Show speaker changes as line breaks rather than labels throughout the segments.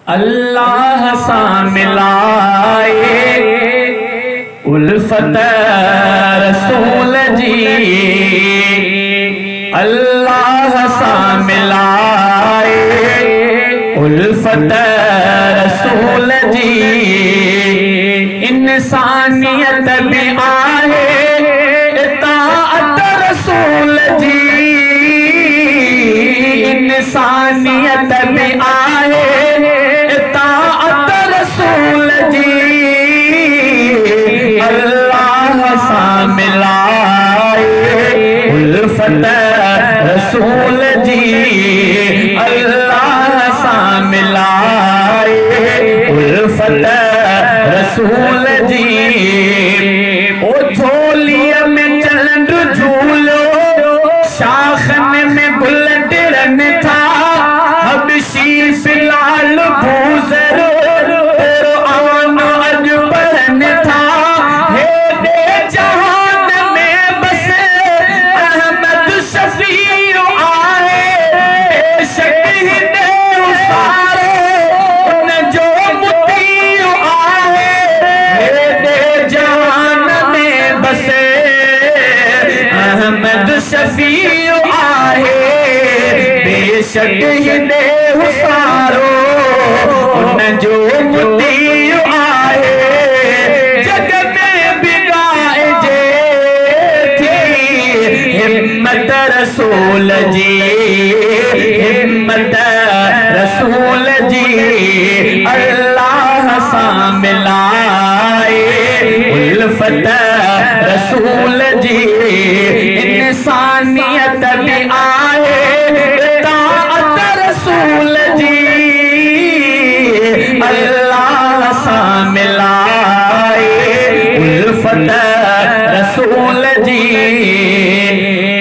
अल्लाह सा मिलाए उल्फत रसूल जी, अल्लाह सा मिलाए उल्फत रसूल जी। इंसानियत भी आहे इताअत रसूल जी, इंसानियत भी आहे इताअत रसूल जी। अल्लाह सा मिलाए उल्फत रसूल जी, अल्लाह सा मिलाए उल्फत रसूल जी। ओ झोलिया में चंद झूलो, शाखन में बुलट रन था, हबशी फिलहाल भूसर आन अज परन था। हे दे जहान में बस अहमद शफी आए, बेशक ही दे उसारे उन जो मुती आए। हे दे जहान में बस अहमद शफी आए, बेशक ही दे उसारो उन जो मुती आए। जग में बिगाए जे थी हिम्मत रसूल जी, हिम्मत रसूल जी। अल्लाह सा मिलाए उल्फत रसूल जी। इंसानियत भी आए इताअत रसूल जी, अल्लाह सा मिलाए उल्फत रसूल जी।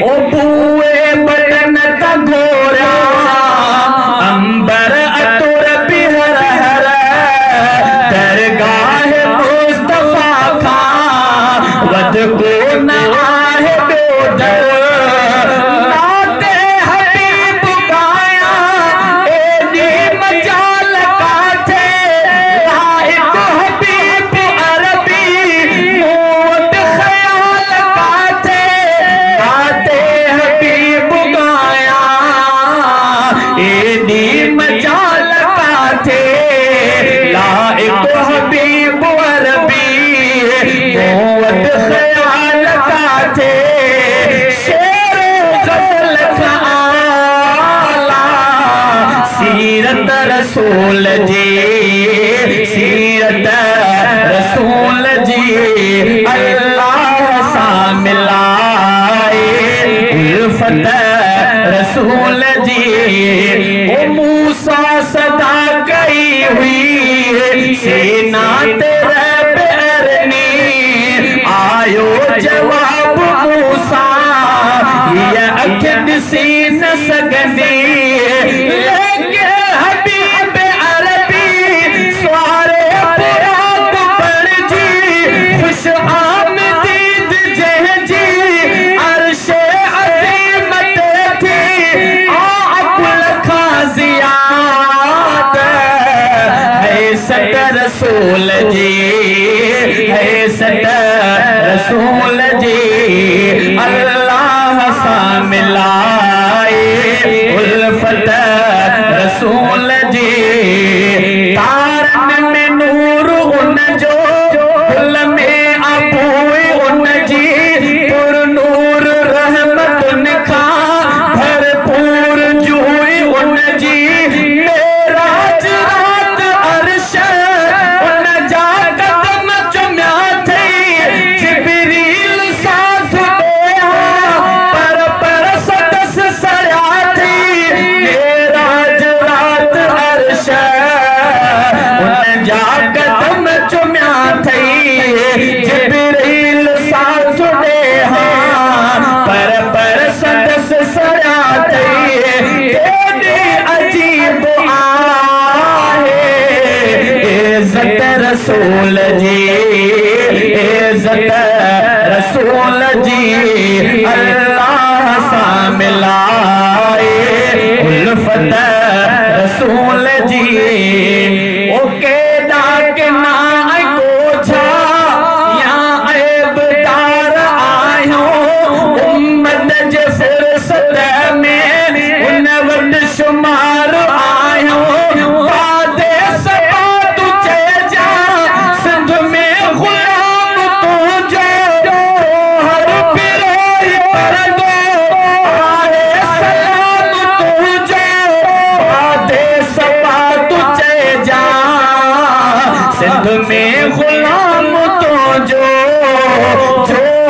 ओ बुए बटन का घोरा अंबर अतुर बिहर हर, दरगाह मुस्तफा खा वद को न आहे बेदर। नाते हबीब गाया एदी मजाल काथे, लाइक हबीब अरबी मोद ख्याल काथे। नाते हबीब गाया एदी मजाल काथे, लाइक हबीब अरबी मोद ख्याल काथे। सीरत रसूल जी, सीरत रसूल जी। अल्लाह सा मिलाए उल्फत रसूल जी। ओ मूसा सदा गई हुई सीना तेरे पैरनी, आयो जवाब मूसा ये अखिन सी न सगनी। लेके हबीब अरबी स्वारे पुरात पर जी, खुश आमदीद जह जी अर्शे अज़ीमत थी। आकुल खाजियात है सत रसूल जी, है सत रसूल जी। अल्लाह सा मिलाए उल्फत रसूल जी। तारन में नूर उन जो, गुल में अबूए उन जी, पुर नूर रहमत उन खा भरपूर जूए उन जी। मेराज रात अर्श उन जा कदम चुम्या थई, जिब्रील सांस दे पर सदस सया थी। मेराज रात अर्श उन जा कदम चुम्या थई, जिब्रील सांस दे पर सदस सया थई। केॾी अजीब आहे इज़्ज़त रसूल जी, इज़्ज़त रसूल जी। अल्लाह सा मिलाए उल्फत रसूल जी। में गुलाम तो जो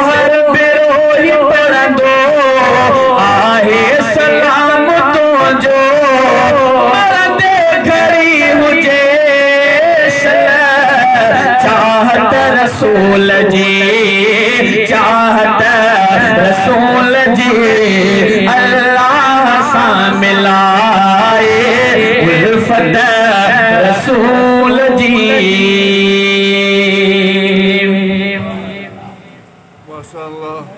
हर बिरोही पढ़ंदो आहे सलाम तो जो मरंदे घड़ी हुजे चाहत रसूल जी चाहत रसूल जी अल्लाह सा मिलाए उल्फत रसूल जी। माशाअल्लाह।